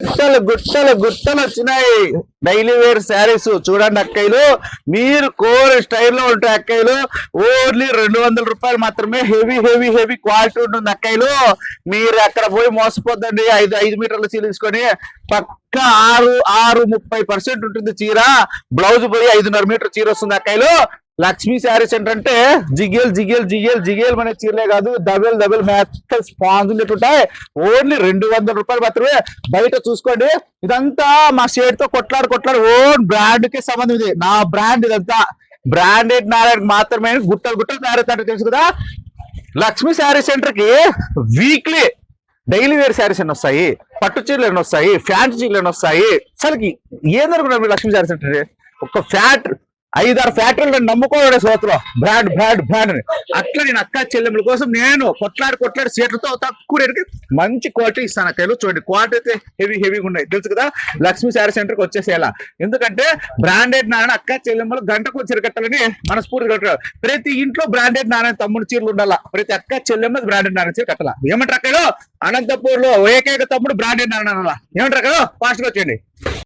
గుట్టలు గుట్టలు గుట్టలు వచ్చినాయి డైలీ వేర్ శారీస్. చూడండి అక్కయ్యలు, మీరు కోర్ స్టైల్ లో ఉంటాయి అక్కయ్యలు. ఓన్లీ 200 రూపాయలు మాత్రమే. హెవీ హెవీ హెవీ క్వాలిటీ ఉంటుంది అక్కయ్యలు. మీరు అక్కడ పోయి మోసపోద్దండి. 5 మీటర్ల చీర తీసుకొని పక్క 6-30% ఉంటుంది చీర. బ్లౌజ్ పోయి 5.5 మీటర్ చీర వస్తుంది అక్కయ్యలు. లక్ష్మీ శారీస్ ఏంటంటే జిగేల్ జిగేల్ జిగేల్ జిగేల్ అనే చీరలే కాదు, డబుల్ మ్యాచ్ స్పాన్స్ ఉంటాయి. ఓన్లీ 200 రూపాయలు మాత్రమే. బయట చూసుకోండి, ఇదంతా మా షేడ్ తో కొట్లాడు ఓన్ బ్రాండ్ కి సంబంధం. ఇది నా బ్రాండ్, ఇదంతా బ్రాండెడ్ నారాయణ మాత్రమే. గుట్టలు గుట్టలు తయారవుతాడు తెలుసు కదా. లక్ష్మీ శారీ సెంటర్ కి వీక్లీ డైలీ వేర్ శారీస్ ఎన్ని వస్తాయి, పట్టు చీరలు ఎన్ని వస్తాయి, ఫ్యాంట్ చీరలు ఎన్ని వస్తాయి. అసలుకి ఏందనుకున్నారు మీరు? లక్ష్మీ శారీ సెంటర్ ఒక 5-6 ఫ్యాక్టరీలు నమ్ముకోవడే సోతలో బ్రాండ్ బ్రాండ్ బ్రాండ్ అని. అట్లా నేను అక్క చెల్లెముల కోసం నేను కొట్లాడి సీట్లతో తక్కువ రేటుకి మంచి క్వాలిటీ ఇస్తాను అక్కలు. చూడండి, క్వాలిటీ అయితే హెవీగా ఉన్నాయి తెలుసు కదా. లక్ష్మీ శారీ సెంటర్కి వచ్చేసేలా. ఎందుకంటే బ్రాండెడ్ నారాయణ అక్క చెల్లెమ్మలు గంటకు చీర కట్టాలని మనస్ఫూర్తి కట్టారు. ప్రతి ఇంట్లో బ్రాండెడ్ నారాయణ తమ్ముడు చీరలు ఉండాలా. ప్రతి అక్క చెల్లెమ్మ బ్రాండెడ్ నారాయణ చీర కట్టాలా. ఏమంటారు అక్కలు? అనంతపూర్ లో ఏకైక తమ్ముడు బ్రాండెడ్ నారాయణ ఏమంటారు అక్కలు? ఫాస్ట్ గా వచ్చేయండి.